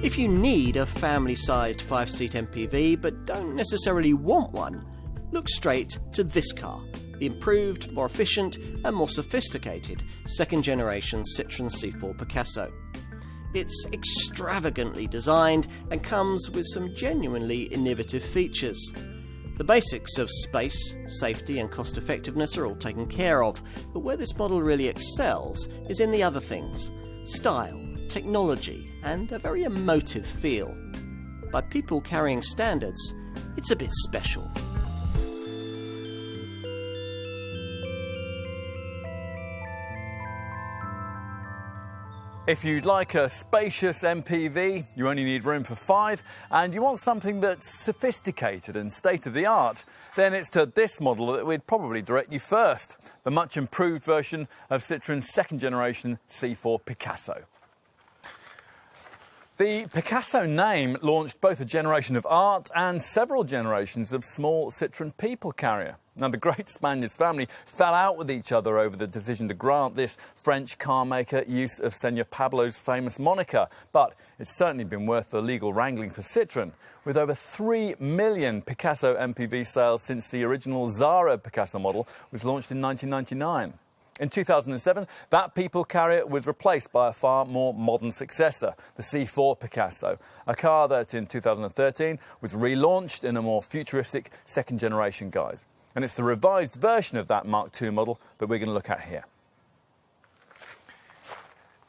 If you need a family-sized 5-seat MPV but don't necessarily want one, look straight to this car, the improved, more efficient and more sophisticated second-generation Citroen C4 Picasso. It's extravagantly designed and comes with some genuinely innovative features. The basics of space, safety and cost-effectiveness are all taken care of, but where this model really excels is in the other things: style, technology and a very emotive feel. By people carrying standards, it's a bit special. If you'd like a spacious MPV, you only need room for 5, and you want something that's sophisticated and state-of-the-art, then it's to this model that we'd probably direct you first, the much improved version of Citroen's second-generation C4 Picasso. The Picasso name launched both a generation of art and several generations of small Citroen people carrier. Now, the great Spaniards family fell out with each other over the decision to grant this French car maker use of Senor Pablo's famous moniker, but it's certainly been worth the legal wrangling for Citroen, with over 3 million Picasso MPV sales since the original Zara Picasso model was launched in 1999. In 2007, that people carrier was replaced by a far more modern successor, the C4 Picasso, a car that in 2013 was relaunched in a more futuristic second-generation guise. And it's the revised version of that Mark II model that we're going to look at here.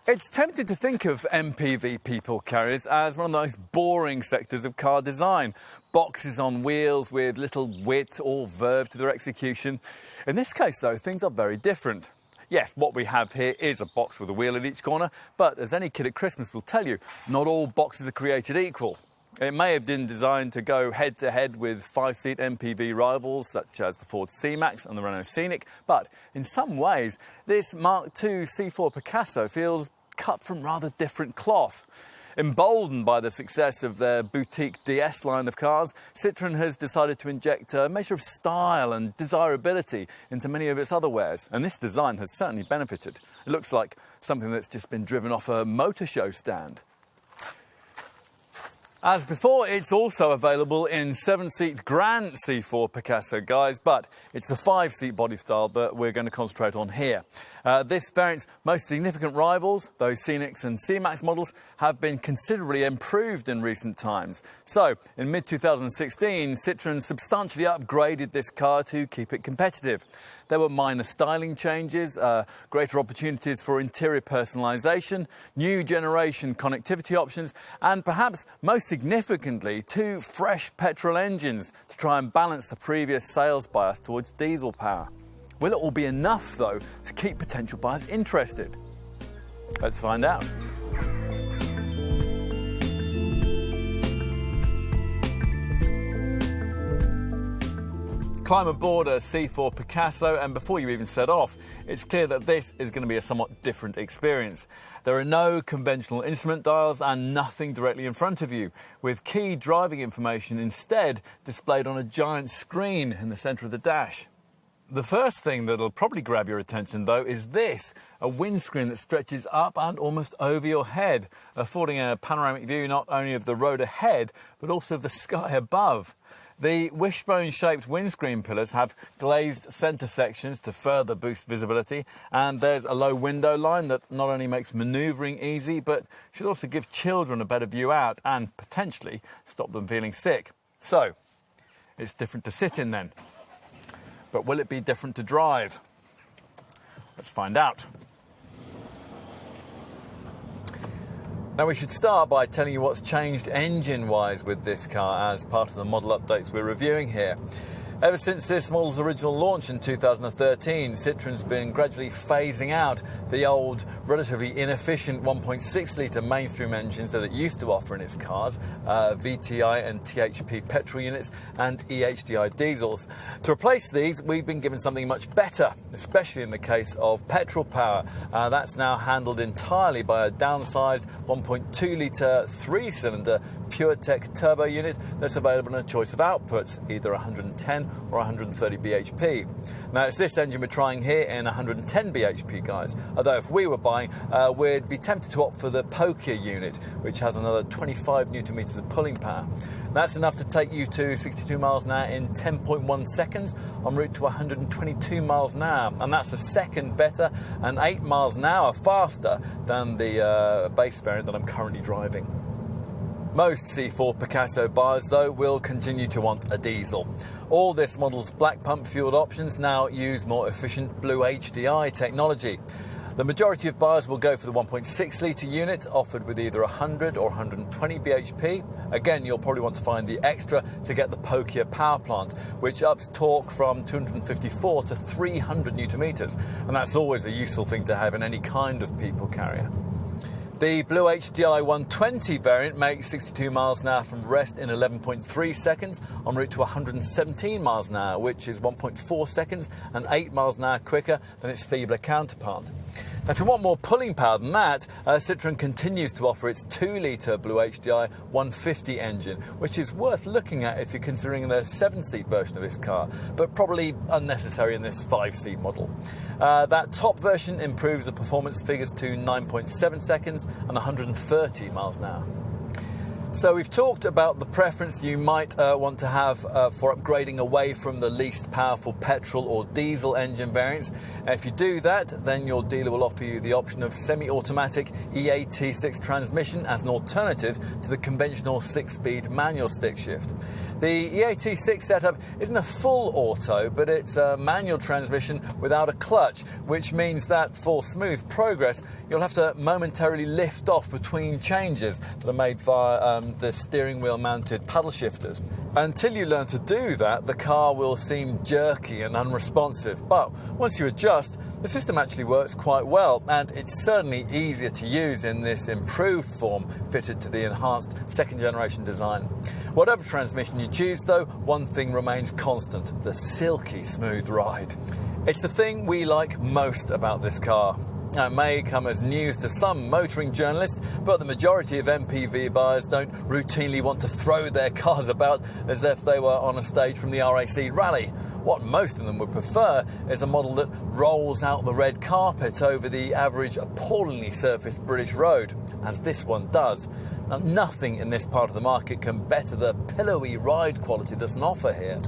It's tempting to think of MPV people carriers as one of the most boring sectors of car design. Boxes on wheels with little wit or verve to their execution. In this case, though, things are very different. Yes, what we have here is a box with a wheel at each corner, but as any kid at Christmas will tell you, not all boxes are created equal. It may have been designed to go head-to-head with 5-seat MPV rivals such as the Ford C-Max and the Renault Scenic, but in some ways, this Mark II C4 Picasso feels cut from rather different cloth. Emboldened by the success of their boutique DS line of cars, Citroen has decided to inject a measure of style and desirability into many of its other wares, and this design has certainly benefited. It looks like something that's just been driven off a motor show stand. As before, it's also available in 7-seat Grand C4 Picasso guise, but it's the 5-seat body style that we're going to concentrate on here. This variant's most significant rivals, those Scenics and C-Max models, have been considerably improved in recent times. So, in mid-2016, Citroen substantially upgraded this car to keep it competitive. There were minor styling changes, greater opportunities for interior personalisation, new generation connectivity options, and perhaps most significantly, 2 fresh petrol engines to try and balance the previous sales bias towards diesel power. Will it all be enough, though, to keep potential buyers interested? Let's find out. Climb aboard a C4 Picasso, and before you even set off, it's clear that this is going to be a somewhat different experience. There are no conventional instrument dials and nothing directly in front of you, with key driving information instead displayed on a giant screen in the centre of the dash. The first thing that'll probably grab your attention, though, is this, a windscreen that stretches up and almost over your head, affording a panoramic view not only of the road ahead, but also of the sky above. The wishbone-shaped windscreen pillars have glazed centre sections to further boost visibility, and there's a low window line that not only makes manoeuvring easy, but should also give children a better view out and potentially stop them feeling sick. So, it's different to sit in then. But will it be different to drive? Let's find out. Now, we should start by telling you what's changed engine-wise with this car as part of the model updates we're reviewing here. Ever since this model's original launch in 2013, Citroen's been gradually phasing out the old, relatively inefficient 1.6-litre mainstream engines that it used to offer in its cars, VTI and THP petrol units and EHDI diesels. To replace these, we've been given something much better, especially in the case of petrol power. That's now handled entirely by a downsized 1.2-litre 3-cylinder PureTech turbo unit that's available in a choice of outputs, either 110 or 130 bhp. Now, it's this engine we're trying here in 110 bhp, guys. Although if we were buying, we'd be tempted to opt for the pokier unit, which has another 25 newton meters of pulling power. That's enough to take you to 62 miles an hour in 10.1 seconds en route to 122 miles an hour. And that's a second better and 8 miles an hour faster than the base variant that I'm currently driving. Most C4 Picasso buyers, though, will continue to want a diesel. All this model's black pump fueled options now use more efficient Blue HDI technology. The majority of buyers will go for the 1.6 litre unit, offered with either 100 or 120 bhp. Again, you'll probably want to find the extra to get the pokier power plant, which ups torque from 254 to 300 newton meters, and that's always a useful thing to have in any kind of people carrier. The Blue HDI 120 variant makes 62 miles an hour from rest in 11.3 seconds en route to 117 miles an hour, which is 1.4 seconds and 8 miles an hour quicker than its feebler counterpart. Now, if you want more pulling power than that, Citroen continues to offer its 2-litre Blue HDI 150 engine, which is worth looking at if you're considering the 7-seat version of this car, but probably unnecessary in this 5-seat model. That top version improves the performance figures to 9.7 seconds and 130 miles an hour. So we've talked about the preference you might want to have for upgrading away from the least powerful petrol or diesel engine variants. If you do that, then your dealer will offer you the option of semi-automatic EAT6 transmission as an alternative to the conventional 6-speed manual stick shift. The EAT6 setup isn't a full auto, but it's a manual transmission without a clutch, which means that for smooth progress, you'll have to momentarily lift off between changes that are made via the steering wheel mounted paddle shifters. Until you learn to do that, the car will seem jerky and unresponsive. But once you adjust, the system actually works quite well, and it's certainly easier to use in this improved form fitted to the enhanced second generation design. Whatever transmission you choose, though, one thing remains constant: the silky smooth ride. It's the thing we like most about this car. Now, it may come as news to some motoring journalists, but the majority of MPV buyers don't routinely want to throw their cars about as if they were on a stage from the RAC rally. What most of them would prefer is a model that rolls out the red carpet over the average appallingly surfaced British road, as this one does. Now, nothing in this part of the market can better the pillowy ride quality that's on offer here.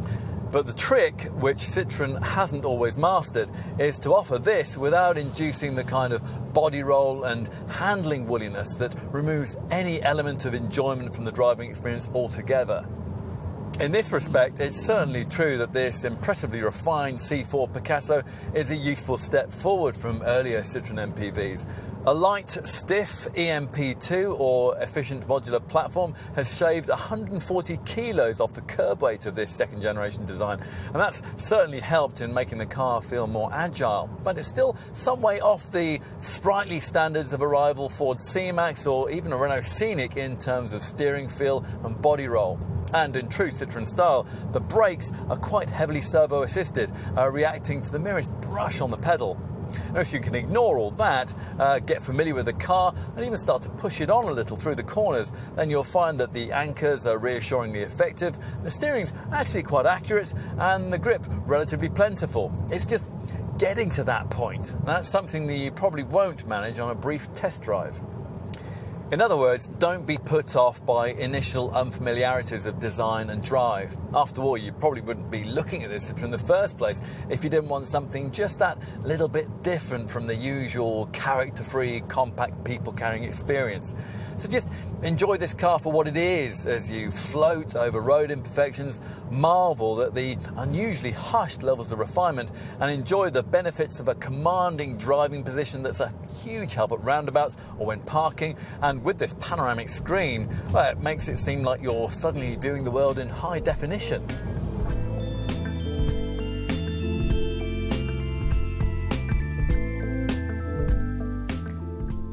But the trick, which Citroen hasn't always mastered, is to offer this without inducing the kind of body roll and handling woolliness that removes any element of enjoyment from the driving experience altogether. In this respect, it's certainly true that this impressively refined C4 Picasso is a useful step forward from earlier Citroen MPVs. A light, stiff EMP2 or efficient modular platform has shaved 140 kilos off the curb weight of this second generation design, and that's certainly helped in making the car feel more agile. But it's still some way off the sprightly standards of a rival Ford C-Max or even a Renault Scenic in terms of steering feel and body roll. And in true Citroen style, the brakes are quite heavily servo-assisted, reacting to the merest brush on the pedal. Now, if you can ignore all that, get familiar with the car and even start to push it on a little through the corners, then you'll find that the anchors are reassuringly effective, the steering's actually quite accurate, and the grip relatively plentiful. It's just getting to that point. That's something that you probably won't manage on a brief test drive. In other words, don't be put off by initial unfamiliarities of design and drive. After all, you probably wouldn't be looking at this Citroen in the first place if you didn't want something just that little bit different from the usual character-free, compact people-carrying experience. So just enjoy this car for what it is as you float over road imperfections, marvel at the unusually hushed levels of refinement, and enjoy the benefits of a commanding driving position that's a huge help at roundabouts or when parking. And with this panoramic screen, well, it makes it seem like you're suddenly viewing the world in high definition.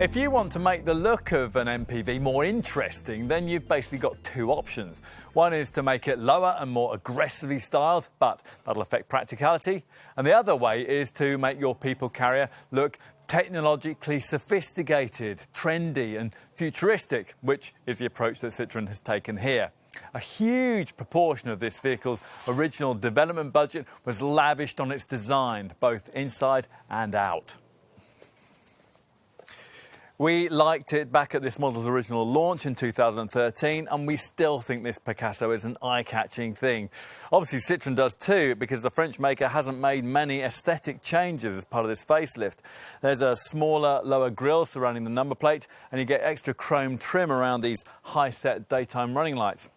If you want to make the look of an MPV more interesting, then you've basically got two options. One is to make it lower and more aggressively styled, but that'll affect practicality. And the other way is to make your people carrier look technologically sophisticated, trendy and futuristic, which is the approach that Citroen has taken here. A huge proportion of this vehicle's original development budget was lavished on its design, both inside and out. We liked it back at this model's original launch in 2013, and we still think this Picasso is an eye-catching thing. Obviously, Citroen does too, because the French maker hasn't made many aesthetic changes as part of this facelift. There's a smaller, lower grille surrounding the number plate, and you get extra chrome trim around these high-set daytime running lights.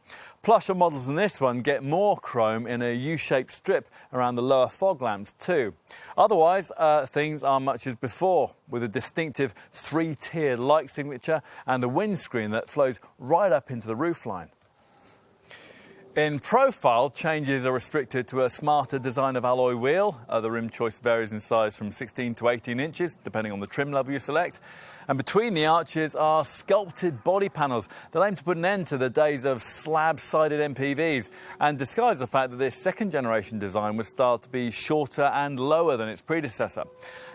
Plusher models than this one get more chrome in a U-shaped strip around the lower fog lamps too. Otherwise, things are much as before, with a distinctive three-tiered light signature and a windscreen that flows right up into the roofline. In profile, changes are restricted to a smarter design of alloy wheel. The rim choice varies in size from 16 to 18 inches, depending on the trim level you select. And between the arches are sculpted body panels that aim to put an end to the days of slab-sided MPVs and disguise the fact that this second-generation design was styled to be shorter and lower than its predecessor.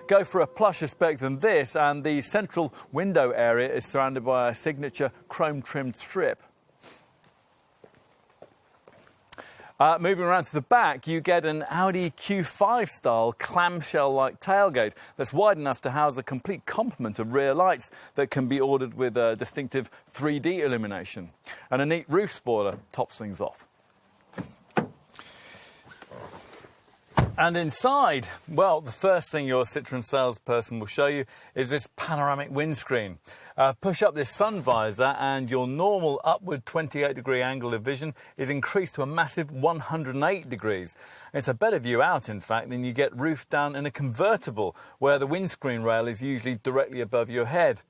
Go for a plusher spec than this, and the central window area is surrounded by a signature chrome-trimmed strip. Moving around to the back, you get an Audi Q5 style clamshell-like tailgate that's wide enough to house a complete complement of rear lights that can be ordered with a distinctive 3D illumination. And a neat roof spoiler tops things off. And inside, well, the first thing your Citroen salesperson will show you is this panoramic windscreen. Push up this sun visor and your normal upward 28-degree angle of vision is increased to a massive 108 degrees. It's a better view out, in fact, than you get roofed down in a convertible, where the windscreen rail is usually directly above your head.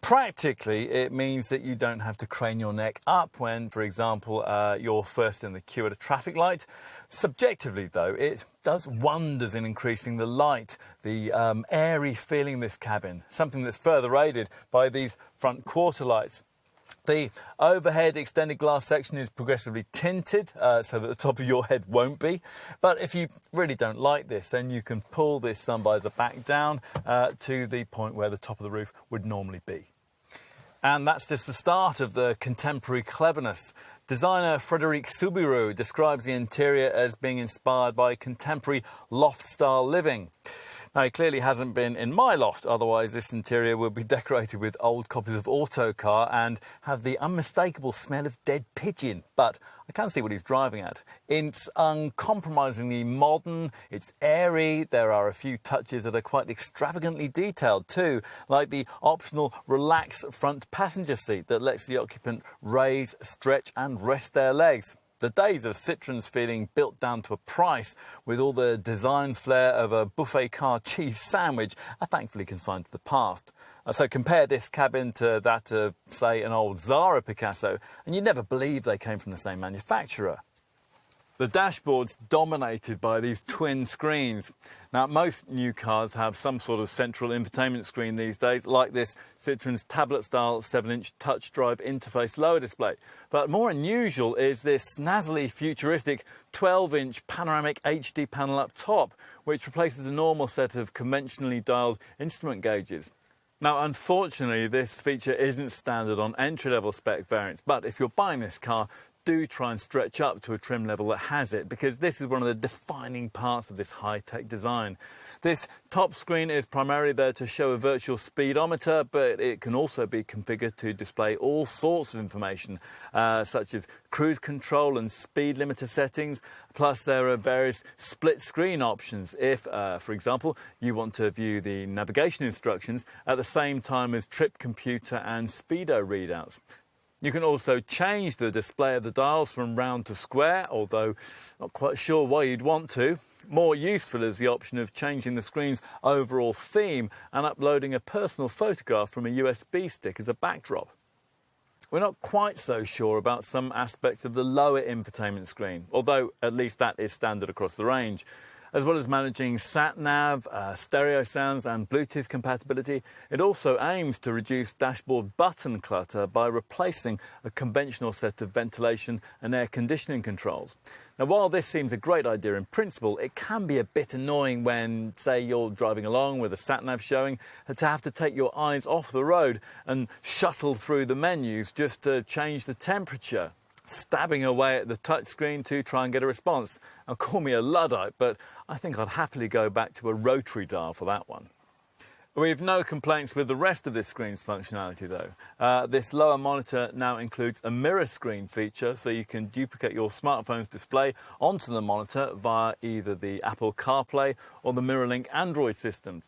Practically, it means that you don't have to crane your neck up when, for example, you're first in the queue at a traffic light. Subjectively, though, it does wonders in increasing the light, the airy feeling of this cabin, something that's further aided by these front quarter lights. The overhead extended glass section is progressively tinted so that the top of your head won't be. But if you really don't like this, then you can pull this sun visor back down to the point where the top of the roof would normally be. And that's just the start of the contemporary cleverness. Designer Frédéric Soubirous describes the interior as being inspired by contemporary loft-style living. Now, he clearly hasn't been in my loft, otherwise this interior would be decorated with old copies of Autocar and have the unmistakable smell of dead pigeon. But I can see what he's driving at. It's uncompromisingly modern, it's airy, there are a few touches that are quite extravagantly detailed too, like the optional relax front passenger seat that lets the occupant raise, stretch and rest their legs. The days of Citroens feeling built down to a price with all the design flair of a buffet car cheese sandwich are thankfully consigned to the past. So compare this cabin to that of, say, an old Zara Picasso, and you'd never believe they came from the same manufacturer. The dashboard's dominated by these twin screens. Now, most new cars have some sort of central infotainment screen these days, like this Citroen's tablet-style 7-inch touch drive interface lower display. But more unusual is this snazzily futuristic 12-inch panoramic HD panel up top, which replaces a normal set of conventionally dialed instrument gauges. Now, unfortunately, this feature isn't standard on entry-level spec variants, but if you're buying this car, do try and stretch up to a trim level that has it, because this is one of the defining parts of this high-tech design. This top screen is primarily there to show a virtual speedometer, but it can also be configured to display all sorts of information, such as cruise control and speed limiter settings. Plus, there are various split-screen options if, for example, you want to view the navigation instructions at the same time as trip computer and speedo readouts. You can also change the display of the dials from round to square, although not quite sure why you'd want to. More useful is the option of changing the screen's overall theme and uploading a personal photograph from a USB stick as a backdrop. We're not quite so sure about some aspects of the lower infotainment screen, although at least that is standard across the range. As well as managing sat-nav, stereo sounds and Bluetooth compatibility, it also aims to reduce dashboard button clutter by replacing a conventional set of ventilation and air conditioning controls. Now, while this seems a great idea in principle, it can be a bit annoying when, say, you're driving along with a sat-nav showing, to have to take your eyes off the road and shuttle through the menus just to change the temperature. stabbing away at the touchscreen to try and get a response. Now, call me a Luddite, but I think I'd happily go back to a rotary dial for that one. We've no complaints with the rest of this screen's functionality though. This lower monitor now includes a mirror screen feature, so you can duplicate your smartphone's display onto the monitor via either the Apple CarPlay or the MirrorLink Android systems.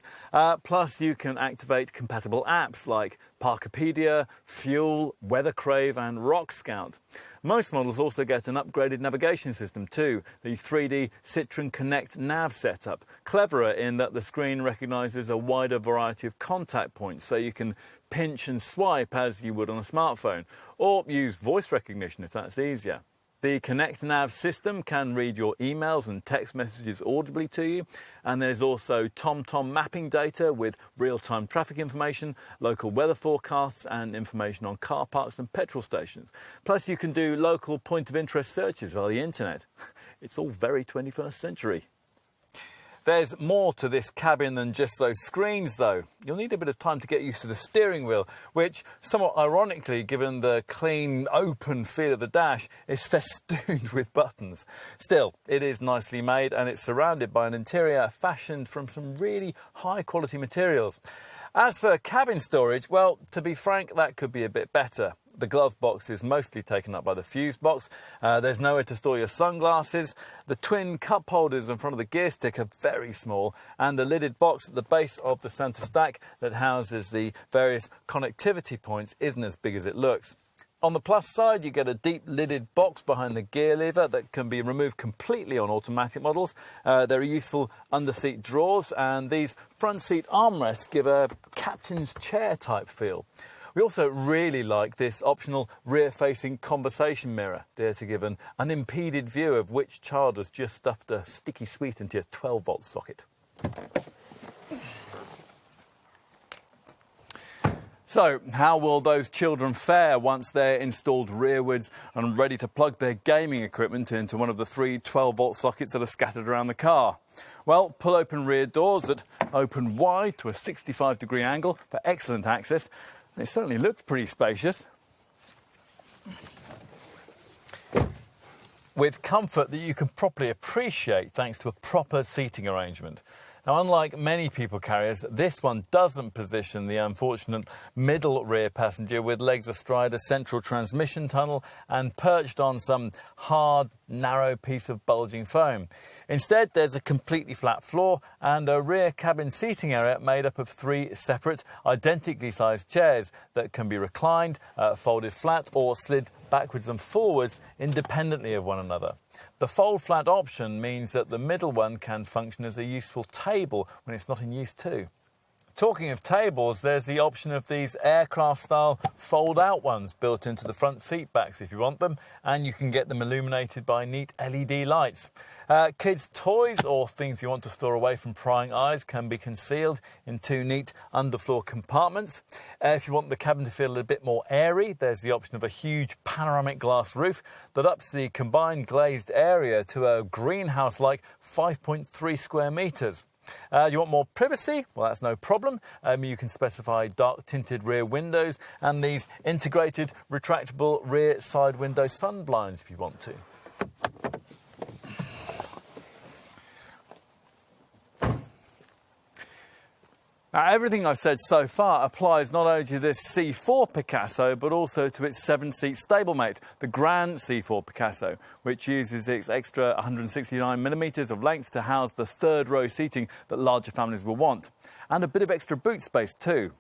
Plus you can activate compatible apps like Parkopedia, Fuel, Weather Crave and Rock Scout. Most models also get an upgraded navigation system too, the 3D Citroen Connect nav setup. Cleverer in that the screen recognises a wider variety of contact points, so you can pinch and swipe as you would on a smartphone, or use voice recognition if that's easier. The Connect Nav system can read your emails and text messages audibly to you, and there's also TomTom mapping data with real-time traffic information, local weather forecasts and information on car parks and petrol stations. Plus you can do local point of interest searches via the internet. It's all very 21st century. There's more to this cabin than just those screens though. You'll need a bit of time to get used to the steering wheel, which, somewhat ironically, given the clean, open feel of the dash, is festooned with buttons. Still, it is nicely made and it's surrounded by an interior fashioned from some really high quality materials. As for cabin storage, well, to be frank, that could be a bit better. The glove box is mostly taken up by the fuse box. There's nowhere to store your sunglasses. The twin cup holders in front of the gear stick are very small, and the lidded box at the base of the centre stack that houses the various connectivity points isn't as big as it looks. On the plus side, you get a deep lidded box behind the gear lever that can be removed completely on automatic models. There are useful under-seat drawers, and these front seat armrests give a captain's chair type feel. We also really like this optional rear-facing conversation mirror, there to give an unimpeded view of which child has just stuffed a sticky sweet into your 12-volt socket. So, how will those children fare once they're installed rearwards and ready to plug their gaming equipment into one of the 3 12-volt sockets that are scattered around the car? Well, pull open rear doors that open wide to a 65-degree angle for excellent access. It certainly looks pretty spacious, with comfort that you can properly appreciate thanks to a proper seating arrangement. Now, unlike many people carriers, this one doesn't position the unfortunate middle rear passenger with legs astride a central transmission tunnel and perched on some hard, narrow piece of bulging foam. Instead, there's a completely flat floor and a rear cabin seating area made up of 3 separate, identically sized chairs that can be reclined, folded flat or slid backwards and forwards independently of one another. The fold flat option means that the middle one can function as a useful table when it's not in use too. Talking of tables, there's the option of these aircraft-style fold-out ones built into the front seat backs if you want them, and you can get them illuminated by neat LED lights. Kids' toys or things you want to store away from prying eyes can be concealed in 2 neat underfloor compartments. If you want the cabin to feel a bit more airy, there's the option of a huge panoramic glass roof that ups the combined glazed area to a greenhouse-like 5.3 square metres. You want more privacy? Well, that's no problem. You can specify dark tinted rear windows and these integrated retractable rear side window sun blinds if you want to. Now, everything I've said so far applies not only to this C4 Picasso, but also to its 7-seat stablemate, the Grand C4 Picasso, which uses its extra 169mm of length to house the 3rd row seating that larger families will want. And a bit of extra boot space too.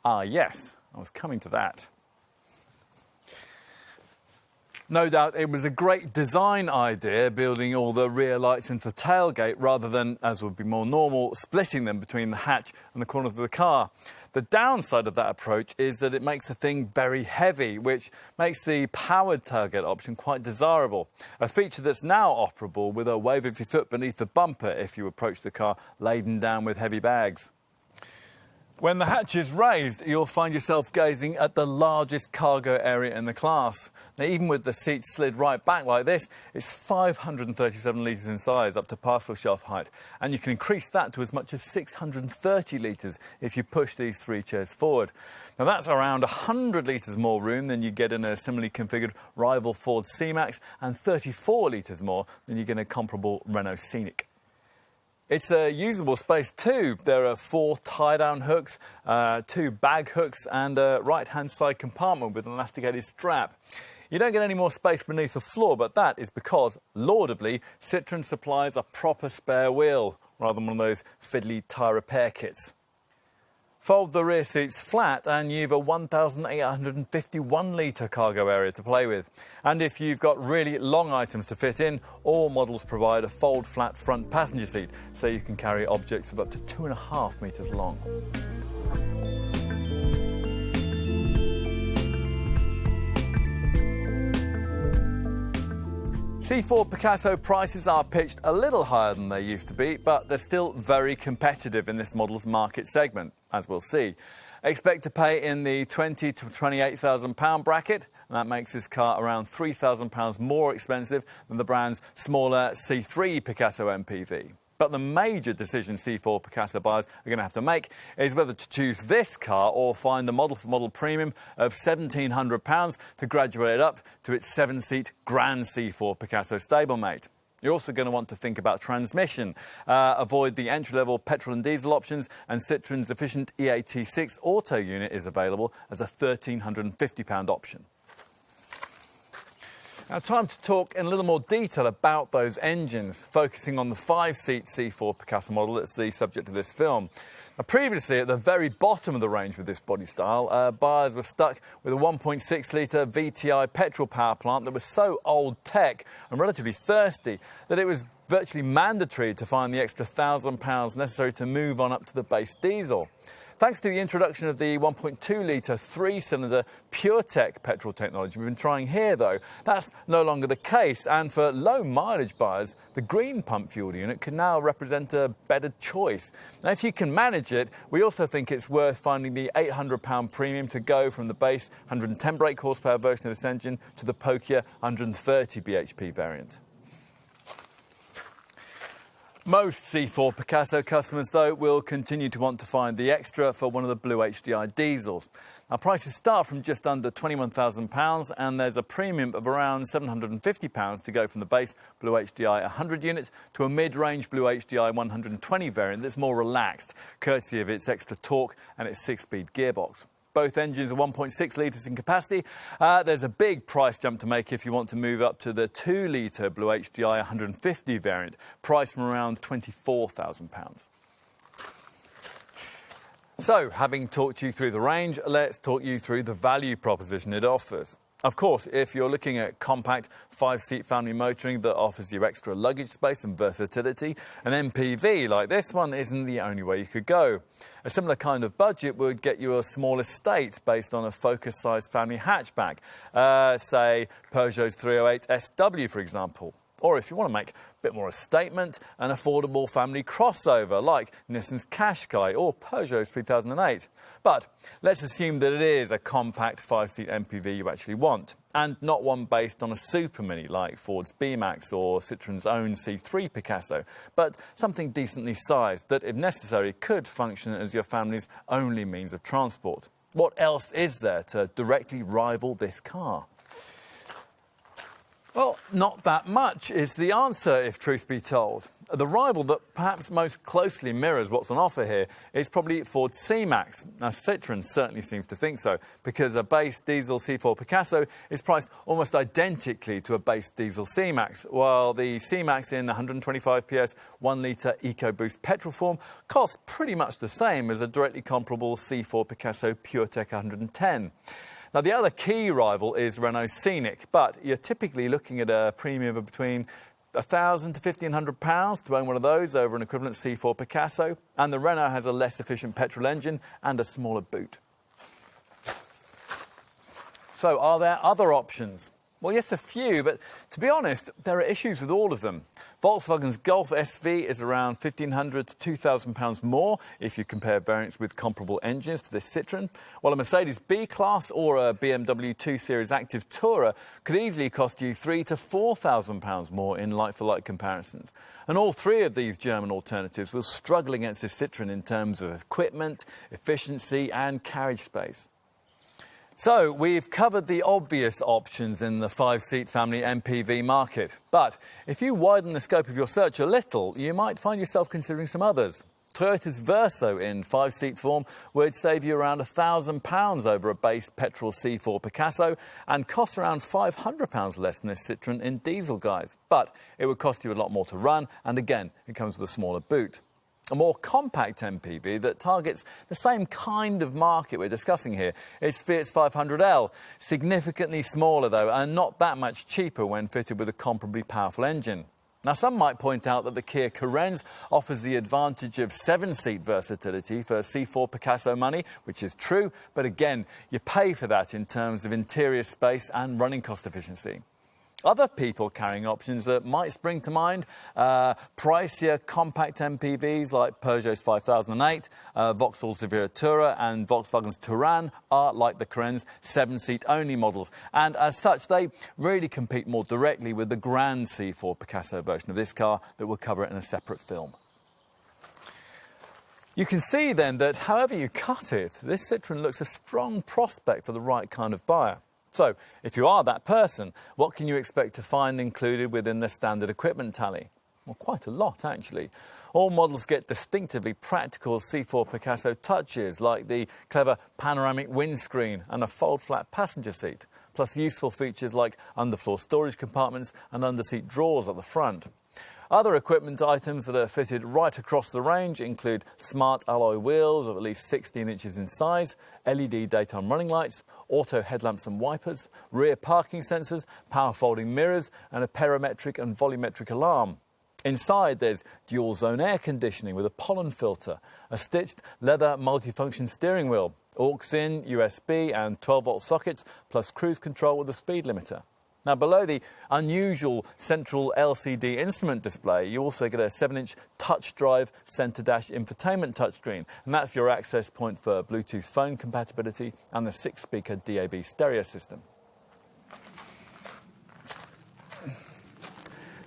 Ah yes, I was coming to that. No doubt it was a great design idea building all the rear lights into the tailgate rather than, as would be more normal, splitting them between the hatch and the corners of the car. The downside of that approach is that it makes the thing very heavy, which makes the powered tailgate option quite desirable. A feature that's now operable with a wave of your foot beneath the bumper if you approach the car laden down with heavy bags. When the hatch is raised, you'll find yourself gazing at the largest cargo area in the class. Now, even with the seats slid right back like this, it's 537 litres in size up to parcel shelf height, and you can increase that to as much as 630 litres if you push these three chairs forward. Now, that's around 100 litres more room than you get in a similarly configured rival Ford C-Max, and 34 litres more than you get in a comparable Renault Scenic. It's a usable space too. There are 4 tie-down hooks, 2 bag hooks and a right-hand side compartment with an elasticated strap. You don't get any more space beneath the floor, but that is because, laudably, Citroen supplies a proper spare wheel, rather than one of those fiddly tyre repair kits. Fold the rear seats flat and you've a 1,851 litre cargo area to play with. And if you've got really long items to fit in, all models provide a fold flat front passenger seat, so you can carry objects of up to 2.5 metres long. C4 Picasso prices are pitched a little higher than they used to be, but they're still very competitive in this model's market segment, as we'll see. Expect to pay in the £20,000 to £28,000 bracket, and that makes this car around £3,000 more expensive than the brand's smaller C3 Picasso MPV. But the major decision C4 Picasso buyers are going to have to make is whether to choose this car or find a model-for-model premium of £1,700 to graduate it up to its 7-seat Grand C4 Picasso stablemate. You're also going to want to think about transmission, avoid the entry-level petrol and diesel options, and Citroen's efficient EAT6 auto unit is available as a £1,350 option. Now, time to talk in a little more detail about those engines, focusing on the 5-seat C4 Picasso model that's the subject of this film. Now, previously, at the very bottom of the range with this body style, buyers were stuck with a 1.6-litre VTI petrol power plant that was so old tech and relatively thirsty that it was virtually mandatory to find the extra £1,000 necessary to move on up to the base diesel. Thanks to the introduction of the 1.2-litre 3-cylinder PureTech petrol technology we've been trying here, though, that's no longer the case, and for low-mileage buyers, the green pump fuel unit can now represent a better choice. Now, if you can manage it, we also think it's worth finding the £800 premium to go from the base 110 brake horsepower version of this engine to the pokier 130 bhp variant. Most C4 Picasso customers, though, will continue to want to find the extra for one of the Blue HDI diesels. Now, prices start from just under £21,000, and there's a premium of around £750 to go from the base Blue HDI 100 units to a mid-range Blue HDI 120 variant that's more relaxed, courtesy of its extra torque and its 6-speed gearbox. Both engines are 1.6 litres in capacity. There's a big price jump to make if you want to move up to the 2-litre Blue HDI 150 variant, priced from around £24,000. So, having talked you through the range, let's talk you through the value proposition it offers. Of course, if you're looking at compact 5-seat family motoring that offers you extra luggage space and versatility, an MPV like this one isn't the only way you could go. A similar kind of budget would get you a small estate based on a Focus-sized family hatchback, say Peugeot's 308 SW, for example. Or if you want to make a bit more of a statement, an affordable family crossover like Nissan's Qashqai or Peugeot's 3008. But let's assume that it is a compact 5-seat MPV you actually want, and not one based on a super mini like Ford's B-Max or Citroen's own C3 Picasso, but something decently sized that, if necessary, could function as your family's only means of transport. What else is there to directly rival this car? Well, not that much is the answer, if truth be told. The rival that perhaps most closely mirrors what's on offer here is probably Ford's C-Max. Now, Citroen certainly seems to think so, because a base diesel C4 Picasso is priced almost identically to a base diesel C-Max, while the C-Max in 125 PS 1-litre EcoBoost petrol form costs pretty much the same as a directly comparable C4 Picasso PureTech 110. Now, the other key rival is Renault's Scenic, but you're typically looking at a premium of between £1,000 to £1,500 to own one of those over an equivalent C4 Picasso, and the Renault has a less efficient petrol engine and a smaller boot. So, are there other options? Well, yes, a few, but to be honest, there are issues with all of them. Volkswagen's Golf SV is around £1,500 to £2,000 more if you compare variants with comparable engines to this Citroen, while a Mercedes B-Class or a BMW 2 Series Active Tourer could easily cost you £3,000 to £4,000 more in like-for-like comparisons. And all three of these German alternatives will struggle against this Citroen in terms of equipment, efficiency and carriage space. So, we've covered the obvious options in the 5-seat family MPV market. But if you widen the scope of your search a little, you might find yourself considering some others. Toyota's Verso in 5-seat form would save you around £1,000 over a base petrol C4 Picasso and costs around £500 less than this Citroen in diesel guise. But it would cost you a lot more to run, and again, it comes with a smaller boot. A more compact MPV that targets the same kind of market we're discussing here is Fiat's 500L. Significantly smaller though, and not that much cheaper when fitted with a comparably powerful engine. Now, some might point out that the Kia Carens offers the advantage of 7-seat versatility for C4 Picasso money, which is true, but again, you pay for that in terms of interior space and running cost efficiency. Other people carrying options that might spring to mind, pricier compact MPVs like Peugeot's 5008, Vauxhall's Riviera Tourer and Volkswagen's Touran are, like the Carens, 7-seat only models. And as such, they really compete more directly with the Grand C4 Picasso version of this car that we'll cover in a separate film. You can see then that however you cut it, this Citroen looks a strong prospect for the right kind of buyer. So, if you are that person, what can you expect to find included within the standard equipment tally? Well, quite a lot, actually. All models get distinctively practical C4 Picasso touches, like the clever panoramic windscreen and a fold-flat passenger seat, plus useful features like underfloor storage compartments and underseat drawers at the front. Other equipment items that are fitted right across the range include smart alloy wheels of at least 16 inches in size, LED daytime running lights, auto headlamps and wipers, rear parking sensors, power folding mirrors and a parametric and volumetric alarm. Inside there's dual zone air conditioning with a pollen filter, a stitched leather multifunction steering wheel, aux-in, USB and 12-volt sockets, plus cruise control with a speed limiter. Now, below the unusual central LCD instrument display, you also get a 7-inch touch drive centre dash infotainment touchscreen, and that's your access point for Bluetooth phone compatibility and the 6-speaker DAB stereo system.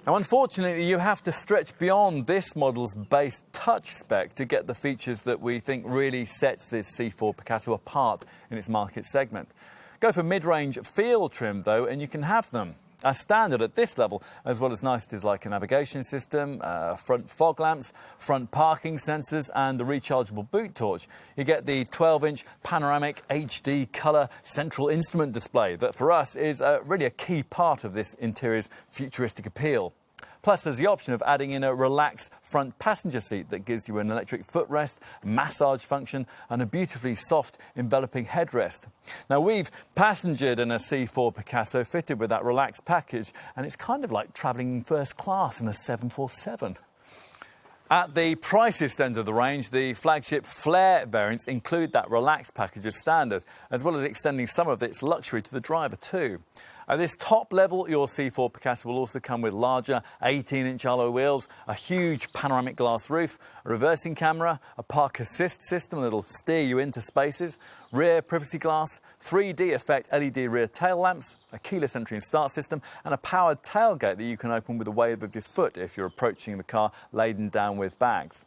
Now, unfortunately, you have to stretch beyond this model's base touch spec to get the features that we think really sets this C4 Picasso apart in its market segment. Go for mid-range field trim, though, and you can have them. As standard at this level, as well as niceties like a navigation system, front fog lamps, front parking sensors and the rechargeable boot torch, you get the 12-inch panoramic HD colour central instrument display that for us is really a key part of this interior's futuristic appeal. Plus, there's the option of adding in a relaxed front passenger seat that gives you an electric footrest, massage function and a beautifully soft enveloping headrest. Now, we've passengered in a C4 Picasso fitted with that relaxed package, and it's kind of like travelling first class in a 747. At the priciest end of the range, the flagship Flare variants include that relaxed package as standard, as well as extending some of its luxury to the driver too. At this top level, your C4 Picasso will also come with larger 18-inch alloy wheels, a huge panoramic glass roof, a reversing camera, a park assist system that'll steer you into spaces, rear privacy glass, 3D effect LED rear tail lamps, a keyless entry and start system, and a powered tailgate that you can open with a wave of your foot if you're approaching the car laden down with bags.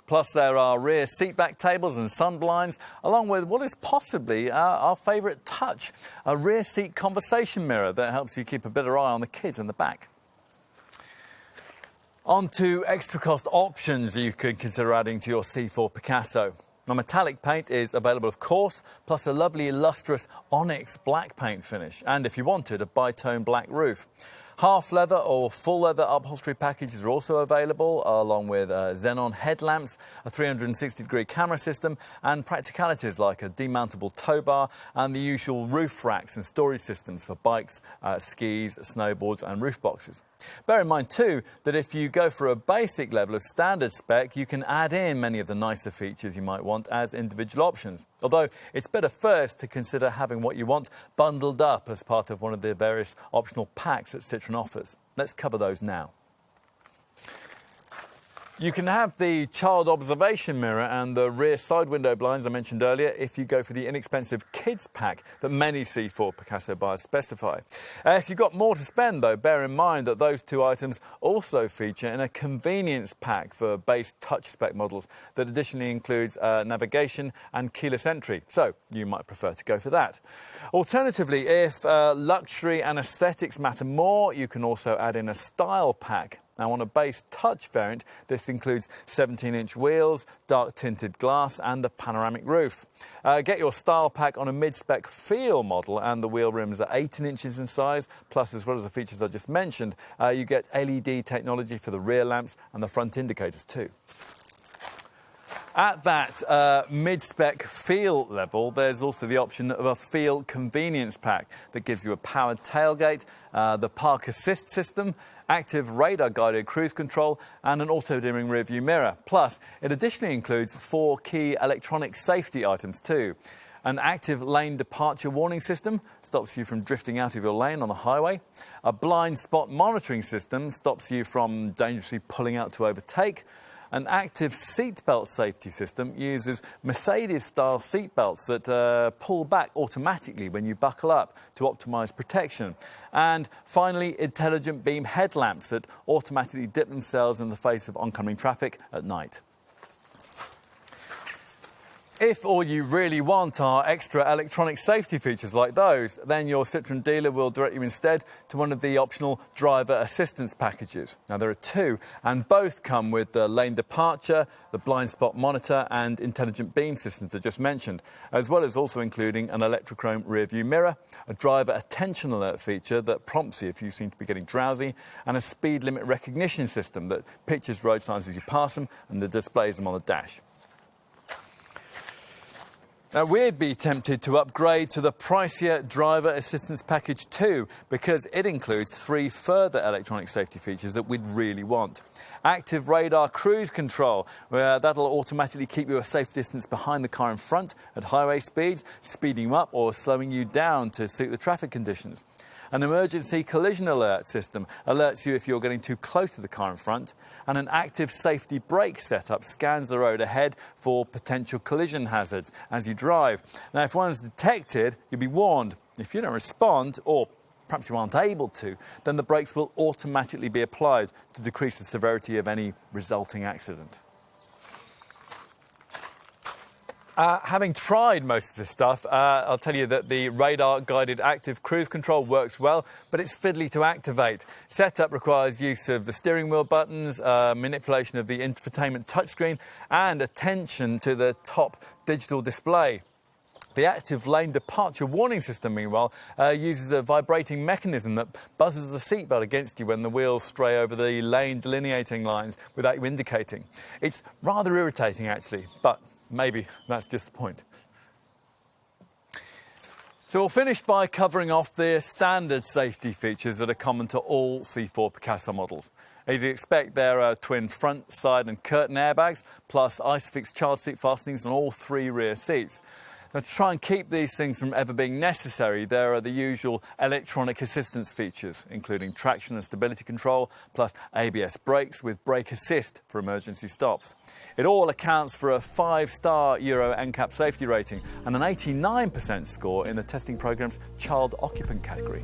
Plus, there are rear seatback tables and sun blinds, along with what is possibly our favourite touch, a rear seat conversation mirror that helps you keep a better eye on the kids in the back. On to extra cost options you could consider adding to your C4 Picasso. Now, metallic paint is available, of course, plus a lovely lustrous onyx black paint finish, and if you wanted, a bitone black roof. Half leather or full leather upholstery packages are also available, along with xenon headlamps, a 360-degree camera system, and practicalities like a demountable tow bar and the usual roof racks and storage systems for bikes, skis, snowboards, and roof boxes. Bear in mind, too, that if you go for a basic level of standard spec, you can add in many of the nicer features you might want as individual options. Although it's better first to consider having what you want bundled up as part of one of the various optional packs that Citroen offers. Let's cover those now. You can have the child observation mirror and the rear side window blinds I mentioned earlier if you go for the inexpensive kids pack that many C4 Picasso buyers specify. If you've got more to spend though, bear in mind that those two items also feature in a convenience pack for base touch spec models that additionally includes navigation and keyless entry, so you might prefer to go for that. Alternatively, if luxury and aesthetics matter more, you can also add in a style pack. Now, on a base touch variant, this includes 17-inch wheels, dark tinted glass and a panoramic roof. Get your style pack on a mid-spec feel model and the wheel rims are 18 inches in size, plus as well as the features I just mentioned, you get LED technology for the rear lamps and the front indicators too. At that mid-spec feel level, there's also the option of a feel convenience pack that gives you a powered tailgate, the park assist system, active radar-guided cruise control and an auto-dimming rear-view mirror. Plus, it additionally includes 4 key electronic safety items too. An active lane departure warning system stops you from drifting out of your lane on the highway. A blind spot monitoring system stops you from dangerously pulling out to overtake. An active seatbelt safety system uses Mercedes-style seatbelts that pull back automatically when you buckle up to optimise protection. And finally, intelligent beam headlamps that automatically dip themselves in the face of oncoming traffic at night. If all you really want are extra electronic safety features like those, then your Citroen dealer will direct you instead to one of the optional driver assistance packages. Now, there are 2, and both come with the lane departure, the blind spot monitor and intelligent beam systems I just mentioned, as well as also including an electrochrome rear view mirror, a driver attention alert feature that prompts you if you seem to be getting drowsy, and a speed limit recognition system that pictures road signs as you pass them and that displays them on the dash. Now, we'd be tempted to upgrade to the pricier driver assistance package too, because it includes 3 further electronic safety features that we'd really want. Active radar cruise control, where that'll automatically keep you a safe distance behind the car in front at highway speeds, speeding you up or slowing you down to suit the traffic conditions. An emergency collision alert system alerts you if you're getting too close to the car in front, and an active safety brake setup scans the road ahead for potential collision hazards as you drive. Now, if one is detected, you'll be warned. If you don't respond, or perhaps you aren't able to, then the brakes will automatically be applied to decrease the severity of any resulting accident. Having tried most of this stuff, I'll tell you that the radar-guided active cruise control works well, but it's fiddly to activate. Setup requires use of the steering wheel buttons, manipulation of the infotainment touchscreen, and attention to the top digital display. The active lane departure warning system, meanwhile, uses a vibrating mechanism that buzzes the seatbelt against you when the wheels stray over the lane delineating lines without you indicating. It's rather irritating, actually, but maybe that's just the point. So we'll finish by covering off the standard safety features that are common to all C4 Picasso models. As you expect, there are twin front, side and curtain airbags, plus ISOFIX child seat fastenings on all 3 rear seats. Now, to try and keep these things from ever being necessary, there are the usual electronic assistance features, including traction and stability control, plus ABS brakes with brake assist for emergency stops. It all accounts for a 5-star Euro NCAP safety rating and an 89% score in the testing programme's child occupant category.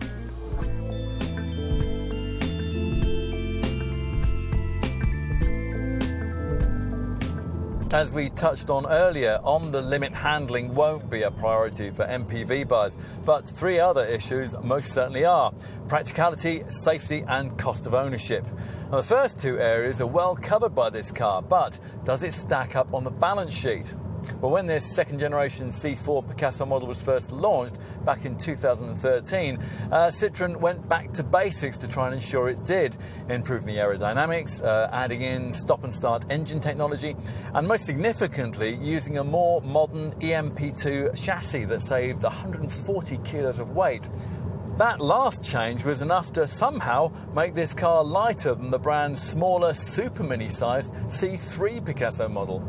As we touched on earlier, on-the-limit handling won't be a priority for MPV buyers, but 3 other issues most certainly are: practicality, safety and cost of ownership. Now, the first 2 areas are well covered by this car, but does it stack up on the balance sheet? Well, when this second-generation C4 Picasso model was first launched back in 2013, Citroen went back to basics to try and ensure it did, improving the aerodynamics, adding in stop-and-start engine technology, and most significantly, using a more modern EMP2 chassis that saved 140 kilos of weight. That last change was enough to somehow make this car lighter than the brand's smaller super mini-sized C3 Picasso model.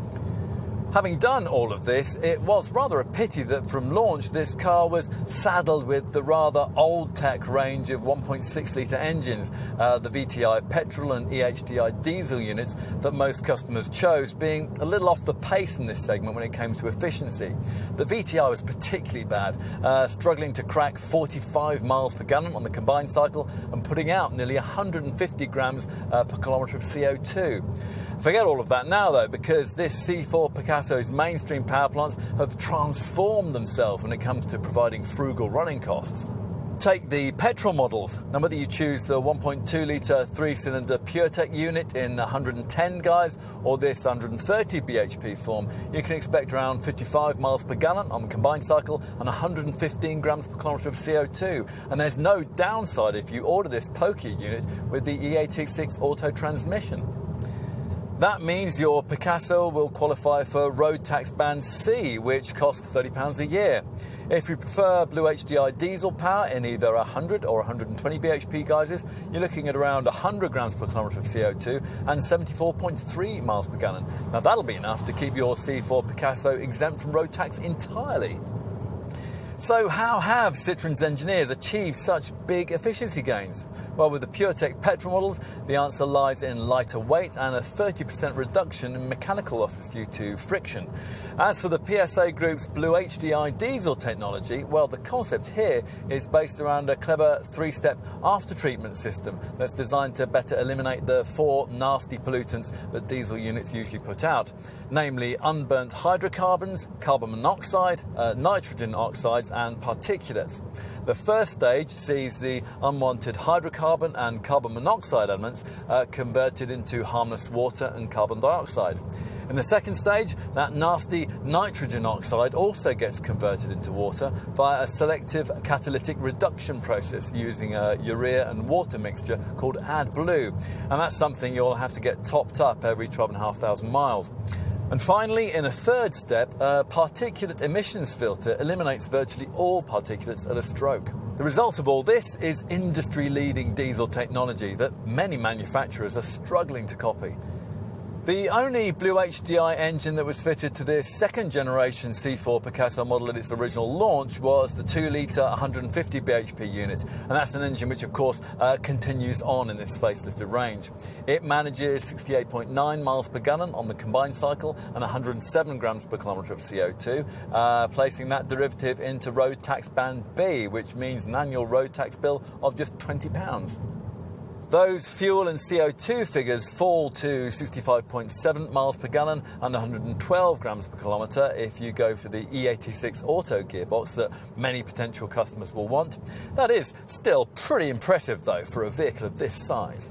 Having done all of this, it was rather a pity that from launch this car was saddled with the rather old-tech range of 1.6-litre engines, the VTI petrol and EHDI diesel units that most customers chose, being a little off the pace in this segment when it came to efficiency. The VTI was particularly bad, struggling to crack 45 miles per gallon on the combined cycle and putting out nearly 150 grams per kilometre of CO2. Forget all of that now though, because this C4 Picasso's mainstream power plants have transformed themselves when it comes to providing frugal running costs. Take the petrol models. Now whether you choose the 1.2 litre 3-cylinder PureTech unit in 110 guys or this 130 bhp form, you can expect around 55 miles per gallon on the combined cycle and 115 grams per kilometre of CO2. And there's no downside if you order this pokier unit with the E86 auto transmission. That means your Picasso will qualify for road tax band C, which costs £30 a year. If you prefer Blue HDI diesel power in either 100 or 120 bhp guises, you're looking at around 100 grams per kilometre of CO2 and 74.3 miles per gallon. Now that'll be enough to keep your C4 Picasso exempt from road tax entirely. So how have Citroen's engineers achieved such big efficiency gains? Well, with the PureTech petrol models, the answer lies in lighter weight and a 30% reduction in mechanical losses due to friction. As for the PSA Group's Blue HDI diesel technology, well, the concept here is based around a clever 3-step after-treatment system that's designed to better eliminate the 4 nasty pollutants that diesel units usually put out, namely unburnt hydrocarbons, carbon monoxide, nitrogen oxides and particulates. The first stage sees the unwanted hydrocarbon and carbon monoxide elements converted into harmless water and carbon dioxide. In the second stage, that nasty nitrogen oxide also gets converted into water via a selective catalytic reduction process using a urea and water mixture called AdBlue. And that's something you'll have to get topped up every 12,500 miles. And finally, in a third step, a particulate emissions filter eliminates virtually all particulates at a stroke. The result of all this is industry-leading diesel technology that many manufacturers are struggling to copy. The only Blue HDI engine that was fitted to this second-generation C4 Picasso model at its original launch was the 2-litre 150 bhp unit, and that's an engine which, of course, continues on in this facelifted range. It manages 68.9 miles per gallon on the combined cycle and 107 grams per kilometre of CO2, placing that derivative into road tax band B, which means an annual road tax bill of just £20. Those fuel and CO2 figures fall to 65.7 miles per gallon and 112 grams per kilometre if you go for the E86 auto gearbox that many potential customers will want. That is still pretty impressive though for a vehicle of this size.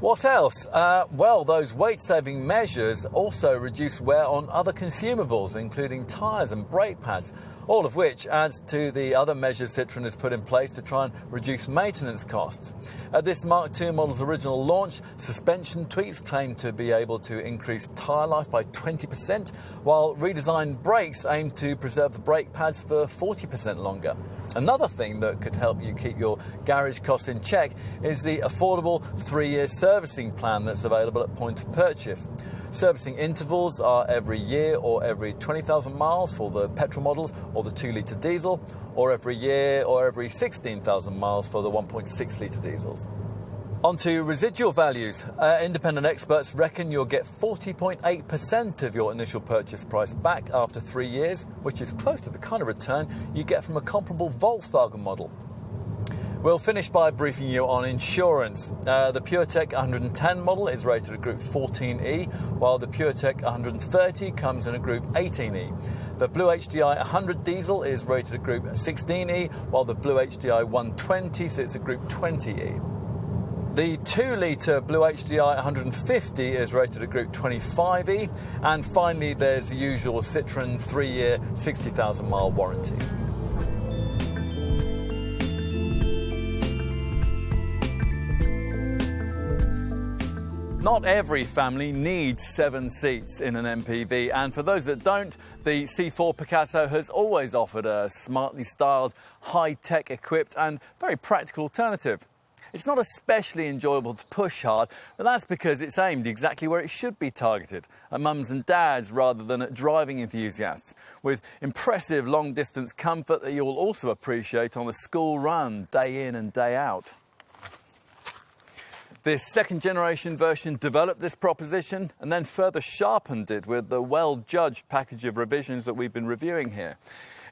What else? Well, those weight-saving measures also reduce wear on other consumables, including tyres and brake pads, all of which adds to the other measures Citroen has put in place to try and reduce maintenance costs. At this Mark II model's original launch, suspension tweaks claimed to be able to increase tyre life by 20%, while redesigned brakes aim to preserve the brake pads for 40% longer. Another thing that could help you keep your garage costs in check is the affordable 3-year servicing plan that's available at point of purchase. Servicing intervals are every year or every 20,000 miles for the petrol models or the 2-litre diesel, or every year or every 16,000 miles for the 1.6-litre diesels. On to residual values. Independent experts reckon you'll get 40.8% of your initial purchase price back after 3 years, which is close to the kind of return you get from a comparable Volkswagen model. We'll finish by briefing you on insurance. The PureTech 110 model is rated a Group 14E, while the PureTech 130 comes in a Group 18E. The Blue HDI 100 diesel is rated a Group 16E, while the Blue HDI 120 sits at Group 20E. The 2-litre Blue HDI 150 is rated a Group 25E, and finally there's the usual Citroen 3-year 60,000 mile warranty. Not every family needs 7 seats in an MPV, and for those that don't, the C4 Picasso has always offered a smartly styled, high-tech equipped and very practical alternative. It's not especially enjoyable to push hard, but that's because it's aimed exactly where it should be targeted, at mums and dads rather than at driving enthusiasts, with impressive long-distance comfort that you'll also appreciate on a school run, day in and day out. This second-generation version developed this proposition and then further sharpened it with the well-judged package of revisions that we've been reviewing here.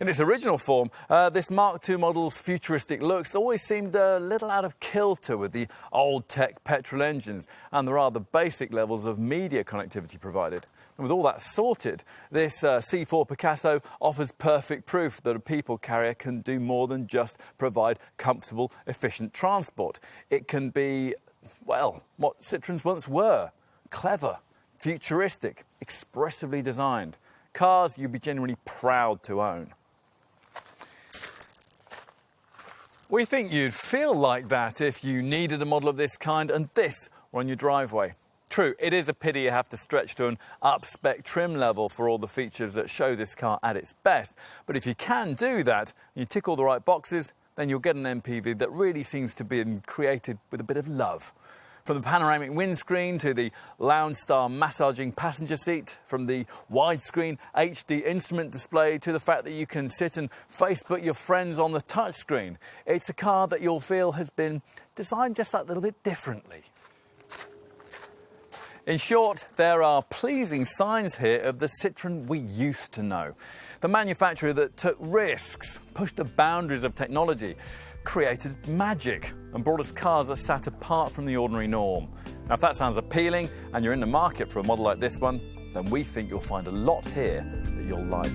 In its original form, this Mark II model's futuristic looks always seemed a little out of kilter with the old-tech petrol engines and the rather basic levels of media connectivity provided. And with all that sorted, this C4 Picasso offers perfect proof that a people carrier can do more than just provide comfortable, efficient transport. It can be, well, what Citroens once were: clever, futuristic, expressively designed. Cars you'd be genuinely proud to own. We think you'd feel like that if you needed a model of this kind and this were on your driveway. True, it is a pity you have to stretch to an up-spec trim level for all the features that show this car at its best. But if you can do that, and you tick all the right boxes, then you'll get an MPV that really seems to be created with a bit of love. From the panoramic windscreen to the lounge-style massaging passenger seat, from the widescreen HD instrument display to the fact that you can sit and Facebook your friends on the touchscreen, it's a car that you'll feel has been designed just that little bit differently. In short, there are pleasing signs here of the Citroen we used to know. The manufacturer that took risks, pushed the boundaries of technology, created magic and brought us cars that sat apart from the ordinary norm. Now, if that sounds appealing and you're in the market for a model like this one, then we think you'll find a lot here that you'll like.